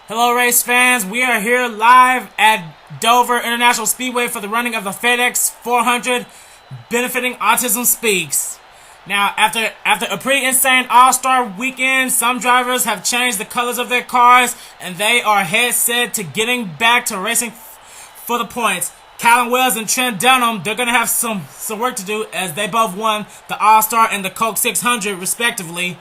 Hello race fans, we are here live at Dover International Speedway for the running of the FedEx 400 benefiting Autism Speaks. Now, after a pretty insane all-star weekend, some drivers have changed the colors of their cars and they are head set to getting back to racing for the points. Callum Wells and Trent Dunham, they're going to have some work to do as they both won the All-Star and the Coke 600 respectively.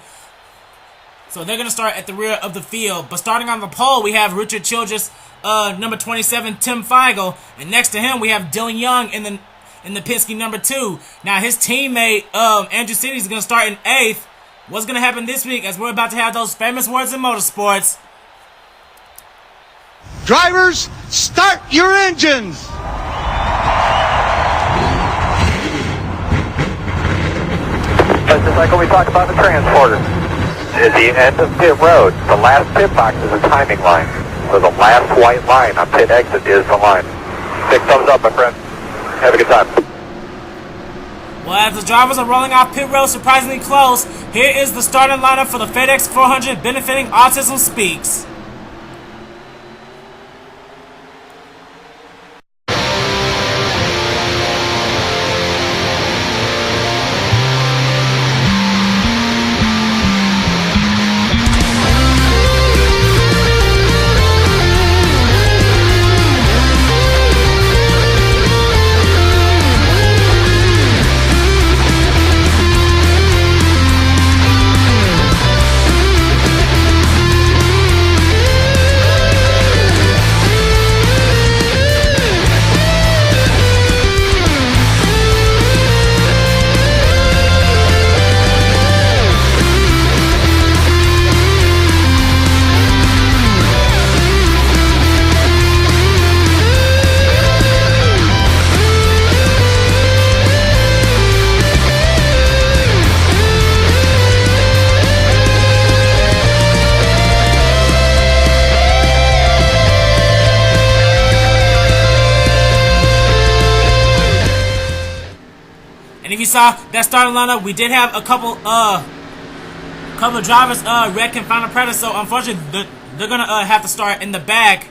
So they're going to start at the rear of the field. But starting on the pole, we have Richard Childress, number 27, Tim Feigl. And next to him, we have Dylan Young in the Penske number 2. Now, his teammate, Andrew Sidney, is going to start in 8th. What's going to happen this week as we're about to have those famous words in motorsports? Drivers, start your engines! Just like when we talk about the transporter. At the end of pit road, the last pit box is a timing line. So the last white line on pit exit is the line. 6 thumbs up, my friend. Have a good time. Well, as the drivers are rolling off pit road surprisingly close, here is the starting lineup for the FedEx 400 benefiting Autism Speaks. And if you saw that starting lineup, we did have a couple of drivers wreck in final practice, so unfortunately they're gonna have to start in the back.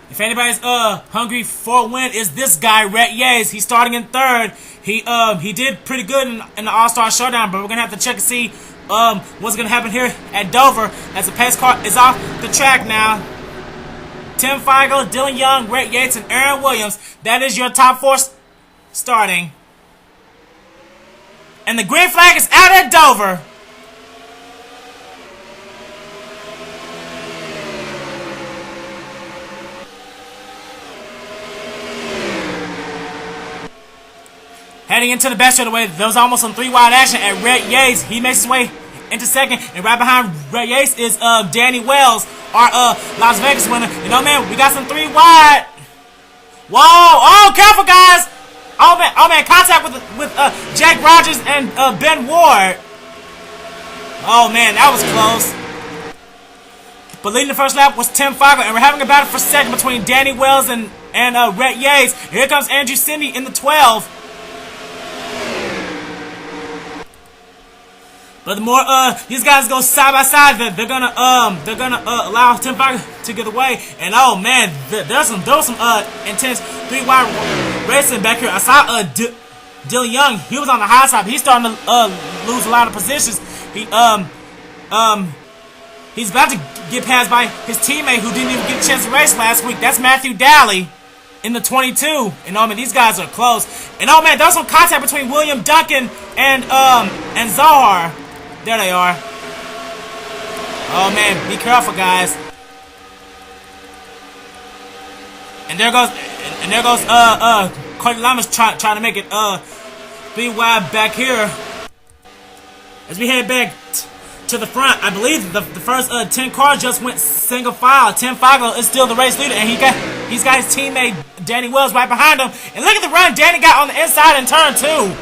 If anybody's hungry for a win, is this guy Rhett Yates. He's starting in 3rd. He did pretty good in the All-Star Showdown, but we're gonna have to check and see what's gonna happen here at Dover as the pace car is off the track now. Tim Feigl, Dylan Young, Rhett Yates, and Aaron Williams. That is your top 4 starting. And the green flag is out at Dover. Heading into the best straightaway, there was almost some 3 wide action at Rhett Yates. He makes his way into 2nd, and right behind Rhett Yates is Danny Wells, our Las Vegas winner. You know, man, we got some 3 wide. Whoa! Oh, careful, guys! Oh man, contact with Jack Rogers and Ben Ward. Oh man, that was close. But leading the first lap was Tim Feigl, and we're having a battle for 2nd between Danny Wells and Rhett Yates. Here comes Andrew Sidney in the 12. But the more these guys go side by side, they're gonna allow Tim Feigl to get away. And oh man, there was some intense 3 wide racing back here. I saw Dylan Young. He was on the high side. He's starting to lose a lot of positions. He's about to get passed by his teammate who didn't even get a chance to race last week. That's Matthew Daly in the 22. And oh man, these guys are close. And oh man, there was some contact between William Duncan and Zohar. There they are. Oh man, be careful, guys. And there goes Cody Lamas trying to make it 3 wide back here. As we head back to the front, I believe the first 10 cars just went single file. Tim Feigl is still the race leader, and he's got his teammate Danny Wells right behind him. And look at the run Danny got on the inside in turn 2.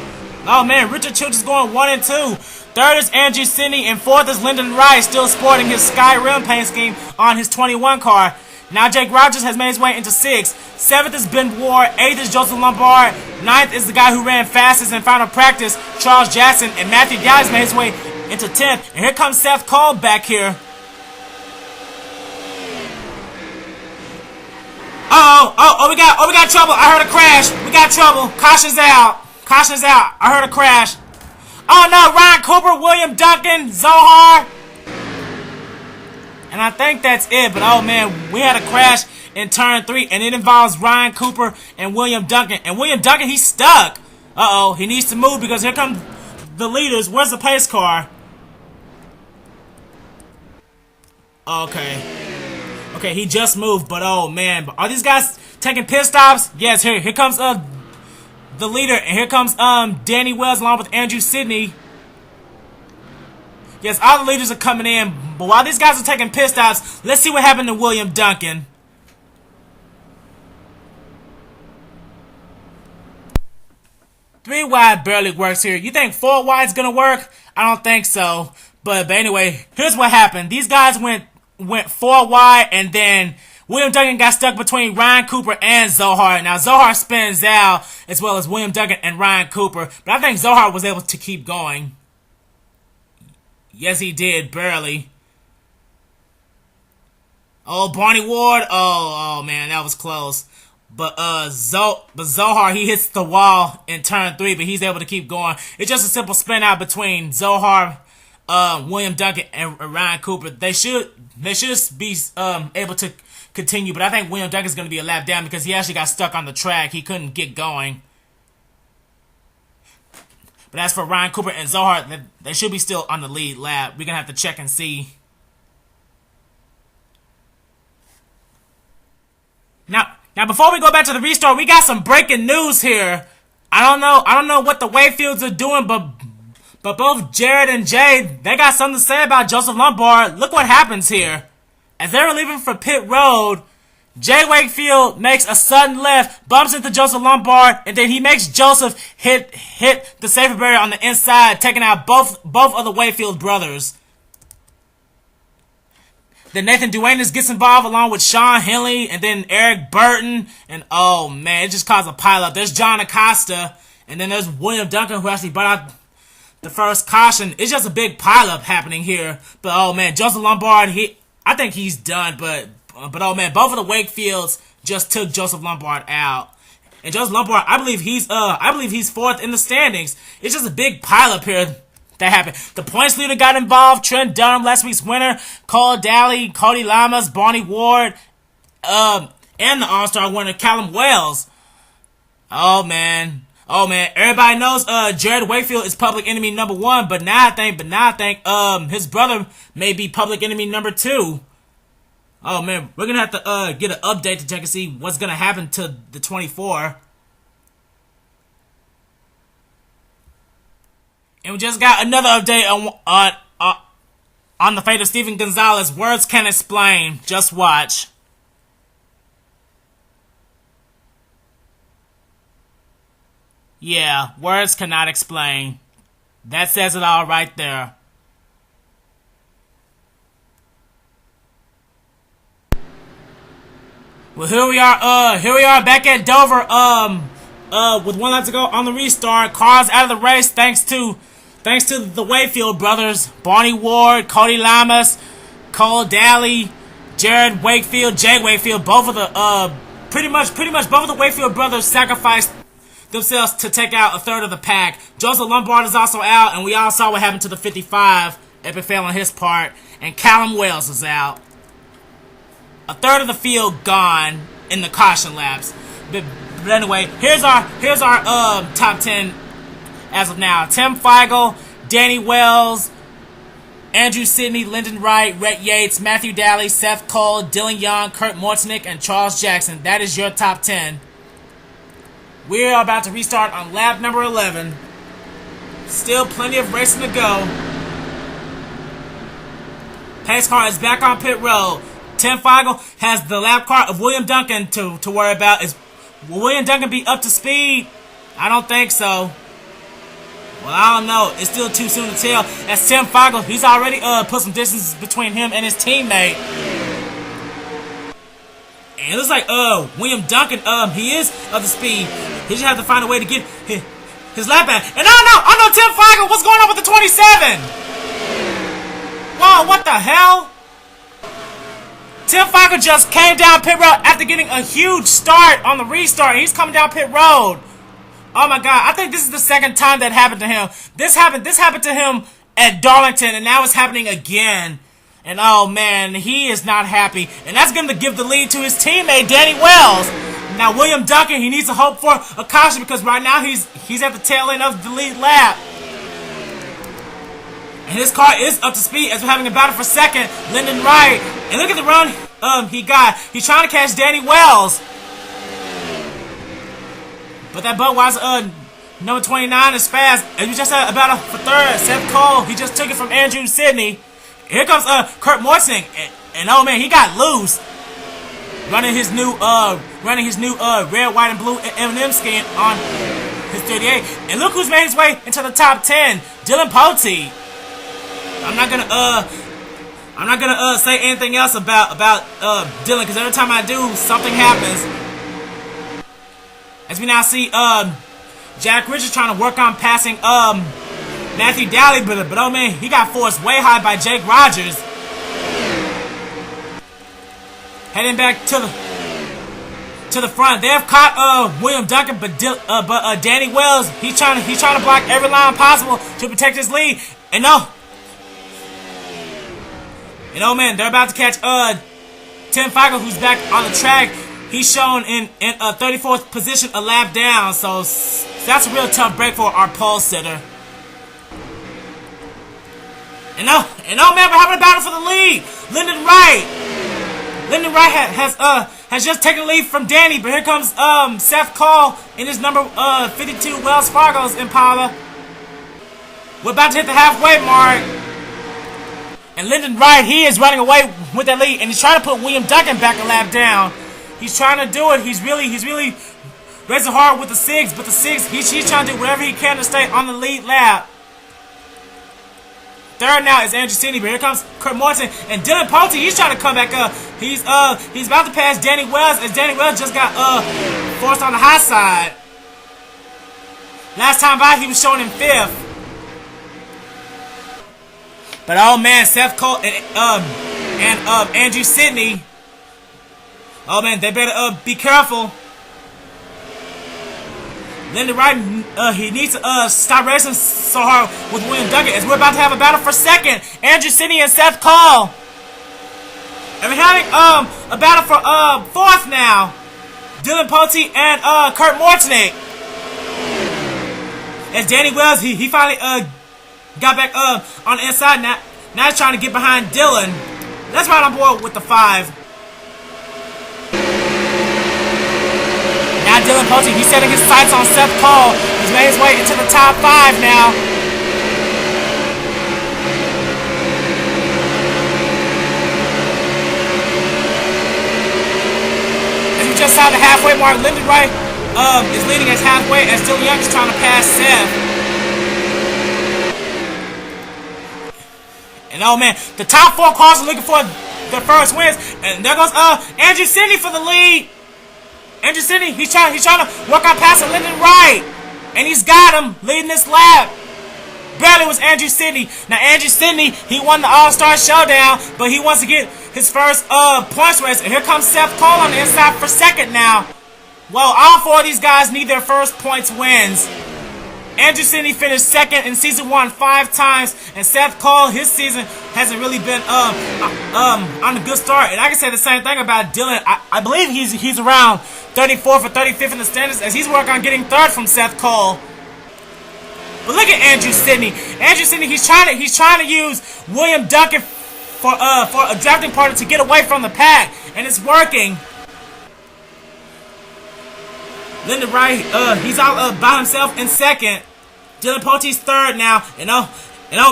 Oh man, Richard Childress going 1 and 2. 3rd is Andrew Sidney, and 4th is Lyndon Rice, still sporting his Sky Rim paint scheme on his 21 car. Now Jake Rogers has made his way into 6th. 7th is Ben Ward. 8th is Joseph Lombard. 9th is the guy who ran fastest in final practice, Charles Jackson. And Matthew Dallas made his way into 10th. And here comes Seth Cole back here. We got trouble. I heard a crash. We got trouble. Caution's out. Caution's out. I heard a crash. Oh no, Ryan Cooper, William Duncan, Zohar. And I think that's it, but oh man, we had a crash in turn 3, and it involves Ryan Cooper and William Duncan. And William Duncan, he's stuck. Uh-oh, he needs to move because here come the leaders. Where's the pace car? Okay, he just moved, but oh man, are these guys taking pit stops? Yes, here comes the leader, and here comes Danny Wells along with Andrew Sidney. Yes, all the leaders are coming in, but while these guys are taking pit stops, let's see what happened to William Duncan. Three wide barely works here. You think 4 wide's gonna work? I don't think so. But anyway, here's what happened. These guys went 4 wide, and then William Duncan got stuck between Ryan Cooper and Zohar. Now Zohar spins out as well as William Duncan and Ryan Cooper, but I think Zohar was able to keep going. Yes, he did, barely. Oh, Barney Ward. Oh man, that was close. But Zohar, he hits the wall in turn 3, but he's able to keep going. It's just a simple spin out between Zohar, William Duncan, and Ryan Cooper. They should be able to continue, but I think William Duncan's going to be a lap down because he actually got stuck on the track. He couldn't get going. But as for Ryan Cooper and Zohar, they should be still on the lead lap. We're going to have to check and see. Now before we go back to the restart, we got some breaking news here. I don't know what the Wayfields are doing, but both Jared and Jay, they got something to say about Joseph Lombard. Look what happens here. As they were leaving for pit road, Jay Wakefield makes a sudden left, bumps into Joseph Lombard, and then he makes Joseph hit the safety barrier on the inside, taking out both of the Wakefield brothers. Then Nathan Duenas gets involved along with Sean Henley and then Eric Burton, and oh man, it just caused a pileup. There's John Acosta, and then there's William Duncan who actually brought out the first caution. It's just a big pileup happening here. But oh man, Joseph Lombard, I think he's done, but oh man, both of the Wakefields just took Joseph Lombard out. And Joseph Lombard, I believe he's 4th in the standings. It's just a big pileup here that happened. The points leader got involved. Trent Dunham, last week's winner. Cole Daly, Cody Lamas, Barney Ward, and the All-Star winner Callum Wells. Oh man, everybody knows Jared Wakefield is public enemy number 1, but now I think his brother may be public enemy number 2. Oh man, we're gonna have to get an update to check and see what's gonna happen to the 24. And we just got another update on the fate of Steven Gonzalez. Words can't explain. Just watch. Yeah, words cannot explain. That says it all right there. Well, here we are back at Dover, with 1 lap to go on the restart. Cars out of the race thanks to the Wakefield brothers, Barney Ward, Cody Lamas, Cole Daly, Jared Wakefield, Jay Wakefield. Both of the pretty much both of the Wakefield brothers sacrificed themselves to take out a third of the pack. Joseph Lombard is also out, and we all saw what happened to the 55. Epic fail on his part, and Callum Wells is out. A third of the field gone in the caution laps. But anyway, here's our top 10 as of now. Tim Feigl, Danny Wells, Andrew Sidney, Lyndon Wright, Rhett Yates, Matthew Daly, Seth Cole, Dylan Young, Kurt Mortonic, and Charles Jackson. That is your top 10. We're about to restart on lap number 11. Still plenty of racing to go. Pace car is back on pit road. Tim Feigl has the lap car of William Duncan to worry about. Will William Duncan be up to speed? I don't think so. Well, I don't know. It's still too soon to tell. As Tim Feigl, he's already put some distance between him and his teammate. And it looks like William Duncan, he is up to speed. He just have to find a way to get his lap back. And I know Tim Feigl. What's going on with the 27? Whoa, what the hell? Tim Falco just came down pit road after getting a huge start on the restart. He's coming down pit road. Oh my god, I think this is the second time that happened to him. This happened to him at Darlington, and now it's happening again. And oh man, he is not happy. And that's going to give the lead to his teammate, Danny Wells. Now William Duncan, he needs to hope for a caution because right now he's at the tail end of the lead lap. And his car is up to speed as we're having a battle for second. Lyndon Wright. And look at the run he got. He's trying to catch Danny Wells. But that Budweiser number 29 is fast. And we just had a battle for third. Seth Cole, he just took it from Andrew Sidney. Here comes Kurt Morton. And oh man, he got loose. Running his new red, white, and blue M&M skin on his 38. And look who's made his way into the top 10. Dylan Pote. I'm not gonna say anything else about Dylan because every time I do, something happens. As we now see Jack Richards trying to work on passing Matthew Dowley, but oh man, he got forced way high by Jake Rogers. Heading back to the front. They have caught William Duncan, but Danny Wells, he's trying to block every line possible to protect his lead. And oh man, they're about to catch Tim Falco, who's back on the track. He's shown in 34th position, a lap down. So that's a real tough break for our pole sitter. And oh man, we're having a battle for the lead. Lyndon Wright has just taken the lead from Danny, but here comes Seth Cole in his number 52 Wells Fargo's Impala. We're about to hit the halfway mark. And Lyndon Wright, he is running away with that lead, and he's trying to put William Duncan back a lap down. He's trying to do it. He's really racing hard with the SIGs, but the SIGs, he's trying to do whatever he can to stay on the lead lap. Third now is Andrew Sidney, but here comes Kurt Morton and Dylan Pote. He's trying to come back up. He's about to pass Danny Wells, as Danny Wells just got forced on the high side. Last time by, he was shown in 5th. But oh man, Seth Cole and Andrew Sidney. Oh man, they better be careful. Lyndon Wright, he needs to stop racing so hard with William Duncan, as we're about to have a battle for second. Andrew Sidney and Seth Cole. And we're having a battle for fourth now. Dylan Pote and Kurt Morton. As Danny Wells, he finally got back on the inside. Now he's trying to get behind Dylan. That's right on board with the 5. Now Dylan Pote, he's setting his sights on Seth Cole. He's made his way into the top 5 now. As we just saw the halfway mark, Lyndon Wright is leading us halfway as Dylan Young is trying to pass Seth. And oh man, the top 4 cars are looking for their first wins. And there goes Andrew Sidney for the lead. Andrew Sidney, he's trying to work on passing Lyndon Wright. And he's got him leading this lap. Barely was Andrew Sidney. Now Andrew Sidney, he won the All-Star Showdown, but he wants to get his first points race. And here comes Seth Cole on the inside for second now. Well, all 4 of these guys need their first points wins. Andrew Sidney finished second in season 1 5 times, and Seth Cole, his season hasn't really been on a good start. And I can say the same thing about Dylan. I believe he's around 34th or 35th in the standings, as he's working on getting third from Seth Cole. But look at Andrew Sidney. Andrew Sidney, he's trying to use William Duncan for a drafting partner to get away from the pack, and it's working. Lyndon Wright, he's out by himself in second. Dylan Pote's third now. And oh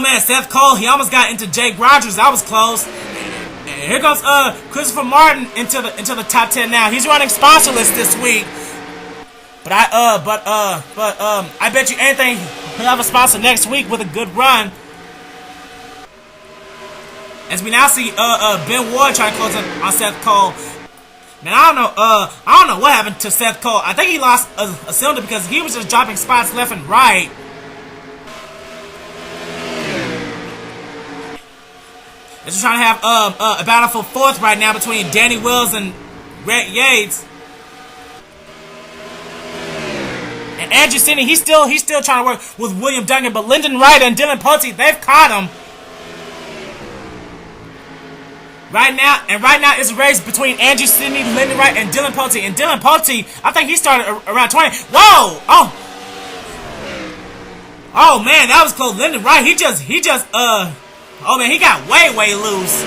man, Seth Cole, he almost got into Jake Rogers. That was close. And here goes Christopher Martin into the top 10 now. He's running sponsorless this week. But I bet you anything he'll have a sponsor next week with a good run. As we now see Ben Ward trying to close in on Seth Cole. Man, I don't know what happened to Seth Cole. I think he lost a cylinder because he was just dropping spots left and right. They're trying to have a battle for fourth right now between Danny Wills and Rhett Yates. And Andrew Sidney, he's still trying to work with William Duncan, but Lyndon Wright and Dylan Pulte, they've caught him. Right now it's a race between Andrew Sidney, Lyndon Wright, and Dylan Pulte. And Dylan Pulte, I think he started around 20. Whoa! Oh man, that was close. Lyndon Wright, he just oh man, he got way loose.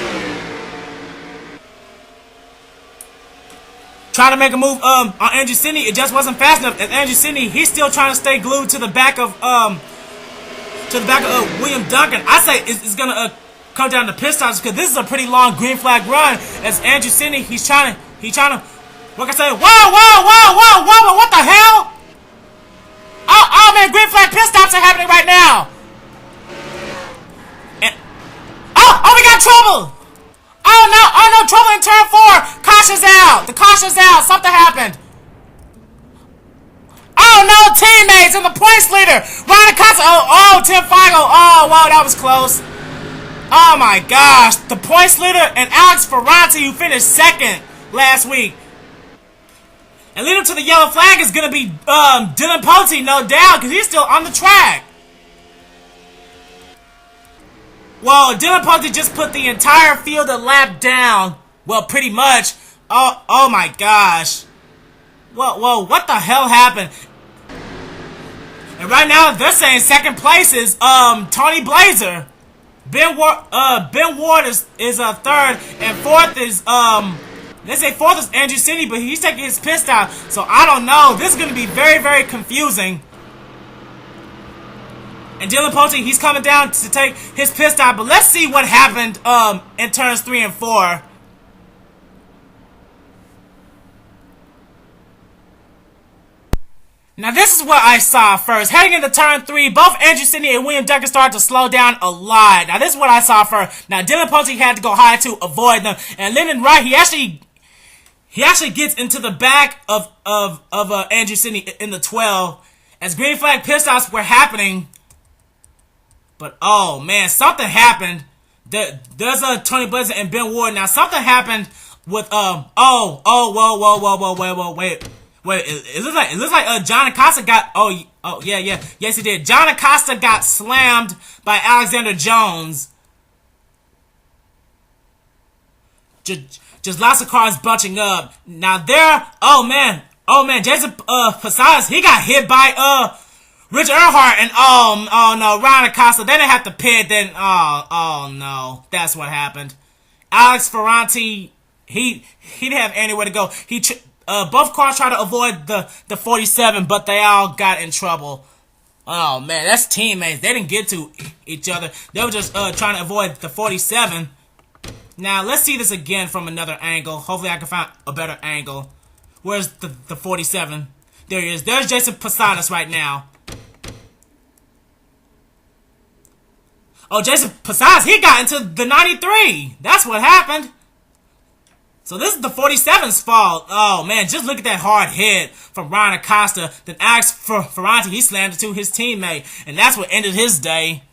Trying to make a move on Andrew Sidney, it just wasn't fast enough. And Andrew Sidney, he's still trying to stay glued to the back of William Duncan. I say it's gonna come down to pit stops because this is a pretty long green flag run. As Andrew Sidney, he's trying to what can I say? Whoa, what the hell? Oh man, green flag pit stops are happening right now. And oh we got trouble. Oh no, trouble in turn 4. Caution's out. The caution's out. Something happened. Oh no, teammates and the points leader. Ryan Acosta. Oh, Tim Feigl. Oh, wow, that was close. Oh my gosh. The points leader and Alex Ferranti, who finished second last week. And leading to the yellow flag is going to be Dylan Pulte, no doubt, because he's still on the track. Well, Dylan Pulte just put the entire field a lap down. Well, pretty much. Oh my gosh. Whoa, what the hell happened? And right now, they're saying second place is Tony Blazer. Ben Ward is third, and fourth is they say fourth is Andrew Sidney, but he's taking his pit stop. So I don't know. This is going to be very confusing. And Dylan Pulte, he's coming down to take his pit stop. But let's see what happened in turns 3 and 4. Now this is what I saw first. Heading into turn 3, both Andrew Sidney and William Duncan started to slow down a lot. Now this is what I saw first. Now Dylan Pulte had to go high to avoid them. And Lyndon Wright, he actually gets into the back of Andrew Sidney in the 12 as green flag pit stops were happening. But oh man, something happened. There's Tony Blazer and Ben Ward. Now something happened with whoa, wait. It looks like John Acosta got yes he did. John Acosta got slammed by Alexander Jones. Just lots of cars bunching up. Now there, oh man, Jason Posadas, he got hit by Rich Earnhardt, and oh no, Ryan Acosta, they didn't have to pit, then oh no, that's what happened. Alex Ferranti, he didn't have anywhere to go. Both cars tried to avoid the 47, but they all got in trouble. Oh man, that's teammates. They didn't get to each other. They were just trying to avoid the 47. Now let's see this again from another angle. Hopefully I can find a better angle. Where's the 47? There he is. There's Jason Posadas right now. Oh, Jason Posadas, he got into the 93. That's what happened. So this is the 47's fault. Oh man, just look at that hard hit from Ryan Acosta. Then Alex Ferranti, he slammed it to his teammate. And that's what ended his day.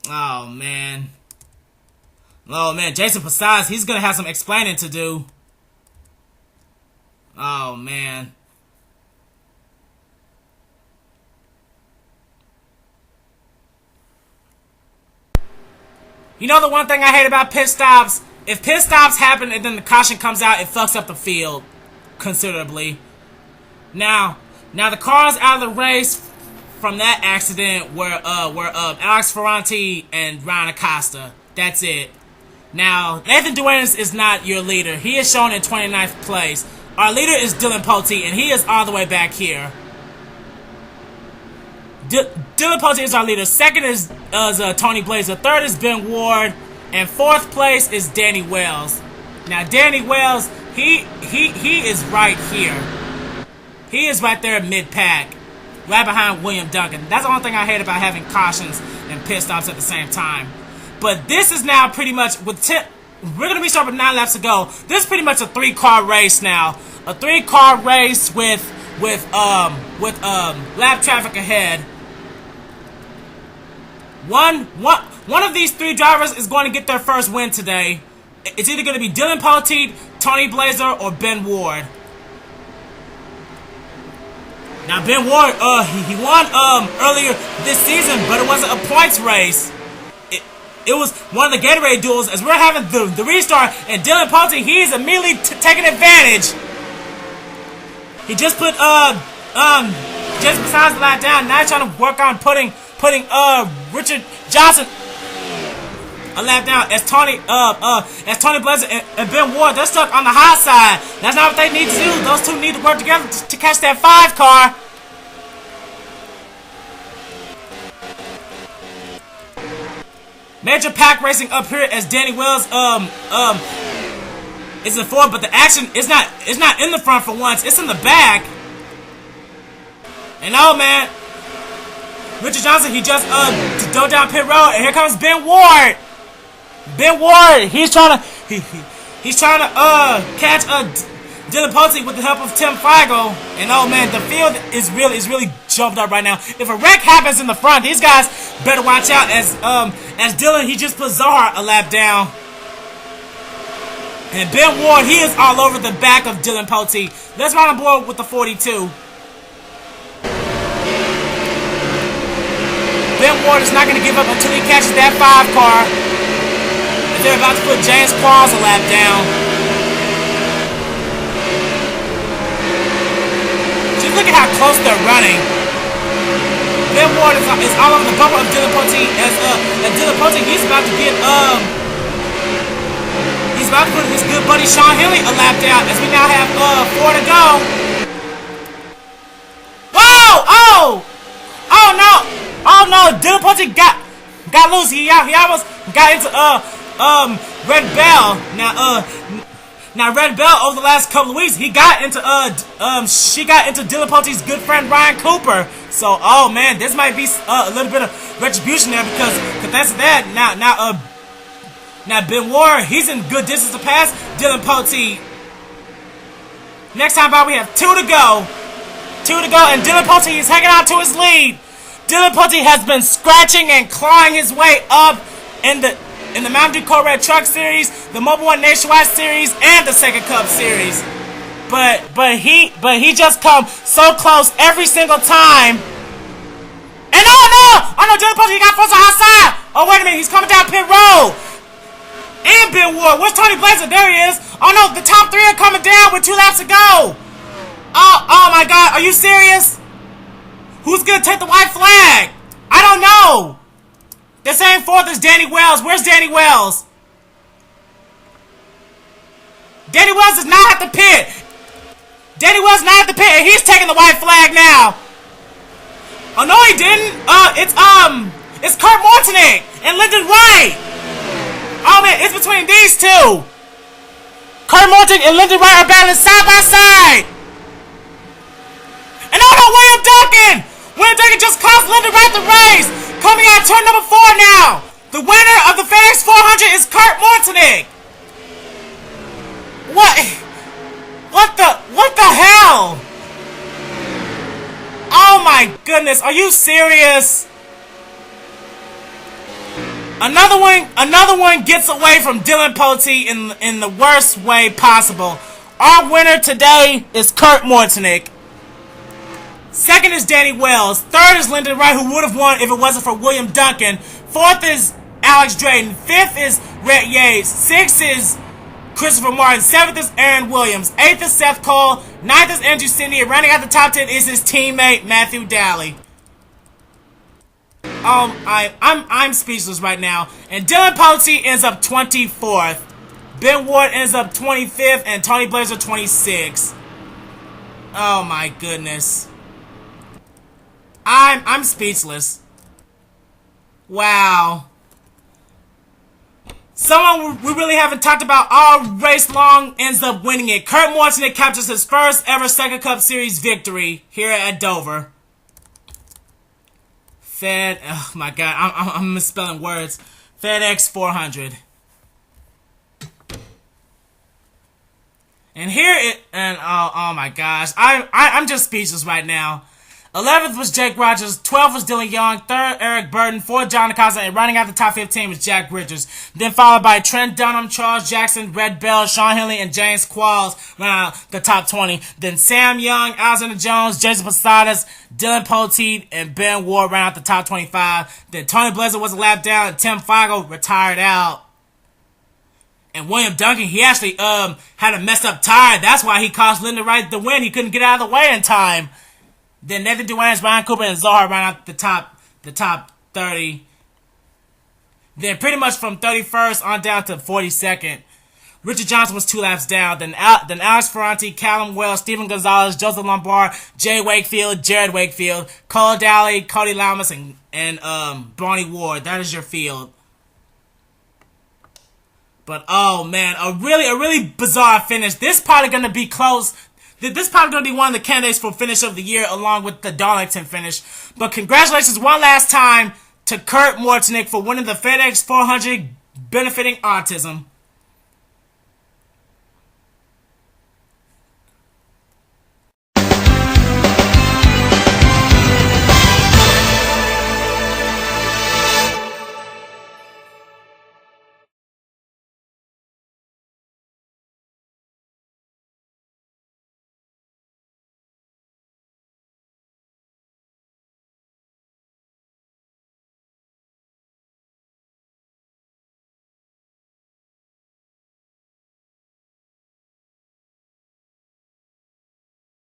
Oh man. Oh man, Jason Posadas, he's going to have some explaining to do. Oh man. You know the one thing I hate about pit stops? If pit stops happen and then the caution comes out, it fucks up the field considerably. Now the cars out of the race from that accident were Alex Ferranti and Ryan Acosta. That's it. Now, Nathan Duenas is not your leader. He is shown in 29th place. Our leader is Dylan Pulte, and he is all the way back here. Dylan Pulte is our leader. Second is Tony Blazer. Third is Ben Ward. And fourth place is Danny Wells. Now, Danny Wells, he is right here. He is right there mid-pack. Right behind William Duncan. That's the only thing I hate about having cautions and pit stops at the same time. But this is now pretty much, we're going to be starting with 9 laps to go. This is pretty much a 3-car race now. A 3-car race with lap traffic ahead. One of these three drivers is going to get their first win today. It's either going to be Dylan Poteet, Tony Blazer, or Ben Ward. Now Ben Ward, he won earlier this season, but it wasn't a points race. It was one of the Gatorade duels as we're having the restart, and Dylan Poteet, he's immediately taking advantage. He just put just besides the lap down. Now he's trying to work on putting Richard Johnson a lap down as Tony Blazer and Ben Ward, they're stuck on the high side. That's not what they need to do. Those two need to work together to catch that 5 car. Major pack racing up here as Danny Wells is in forward, but the action is not in the front for once. It's in the back. And oh man, Richard Johnson, he just dove down pit road, and here comes Ben Ward. Ben Ward, he's trying to catch Dylan Poteet with the help of Tim Feigl. And oh man, the field is really jumped up right now. If a wreck happens in the front, these guys better watch out as Dylan, he just put Zohar a lap down. And Ben Ward, he is all over the back of Dylan Poteet. Let's run on board with the 42. Ben Ward is not going to give up until he catches that 5 car. And they're about to put James Qualls a lap down. Just look at how close they're running. Ben Ward is all over the bumper of Dylan Poteet as Dylan Poteet, he's about to put his good buddy Sean Henley a lap down as we now have 4 to go. Whoa! Oh no! Oh no! Dylan Poteet got loose. He almost got into Red Bell. Now Red Bell over the last couple of weeks, she got into Dylan Poteet's good friend Ryan Cooper. So oh man, this might be a little bit of retribution there because thanks to that, now Ben Ward, he's in good distance to pass Dylan Poteet. Next time by we have 2 to go, and Dylan Poteet is hanging on to his lead. Dylan Poteet has been scratching and clawing his way up in the Mountain Dew Red Truck Series, the Mobile One Nationwide Series, and the Sega Cup Series. But he just comes so close every single time. And oh no, Dylan Poteet got forced on the outside. Oh wait a minute, he's coming down pit road. And Ben Ward, where's Tony Blazer? There he is. Oh no, the top 3 are coming down with 2 laps to go. Oh my God, are you serious? Who's gonna take the white flag? I don't know. The same 4th is Danny Wells. Where's Danny Wells? Danny Wells is not at the pit. Danny Wells is not at the pit, and he's taking the white flag now. Oh no, he didn't. It's Kurt Mortonic and Lyndon Wright. Oh man, it's between these two. Kurt Mortonic and Lyndon Wright are battling side by side. And oh no, William Duncan just cost Lyndon Wright the race. Coming out turn number 4 now. The winner of the FedEx 400 is Kurt Mortonic. What the hell? Oh my goodness, are you serious? Another one gets away from Dylan Poteet in the worst way possible. Our winner today is Kurt Mortonic. 2nd is Danny Wells. 3rd is Lyndon Wright, who would have won if it wasn't for William Duncan. 4th is Alex Drayton. 5th is Rhett Yates. 6th is Christopher Martin. 7th is Aaron Williams. 8th is Seth Cole. 9th is Andrew Cindy. And rounding out the top 10 is his teammate Matthew Daly. I'm speechless right now. And Dylan Poteet ends up 24th. Ben Ward ends up 25th, and Tony Blazer 26th. Oh my goodness. I'm speechless. Wow. Someone we really haven't talked about all race long ends up winning it. Kurt Mortonic captures his first ever Sega Cup Series victory here at Dover. Oh my God, I'm misspelling words. FedEx 400. And here it, and oh my gosh, I'm just speechless right now. 11th was Jake Rogers, 12th was Dylan Young, 3rd Eric Burton, 4th John Acosta, and running out the top 15 was Jack Richards. Then followed by Trent Dunham, Charles Jackson, Red Bell, Sean Henley, and James Qualls running out the top 20. Then Sam Young, Alexander Jones, Jason Posadas, Dylan Poteet, and Ben Ward ran out the top 25. Then Tony Blazer was a lap down, and Tim Feigl retired out. And William Duncan, he actually had a messed up tire. That's why he cost Lyndon Wright the win. He couldn't get out of the way in time. Then Nathan Duanes, Ryan Cooper, and Zohar ran out the top 30. Then pretty much from 31st on down to 42nd, Richard Johnson was 2 laps down. Then Alex Ferranti, Callum Wells, Stephen Gonzalez, Joseph Lombard, Jay Wakefield, Jared Wakefield, Cole Daly, Cody Lamas, and Barney Ward. That is your field. But oh man, a really bizarre finish. This probably gonna be close. This probably going to be one of the candidates for finish of the year along with the Darlington finish. But congratulations one last time to Kurt Mortnick for winning the FedEx 400 benefiting autism.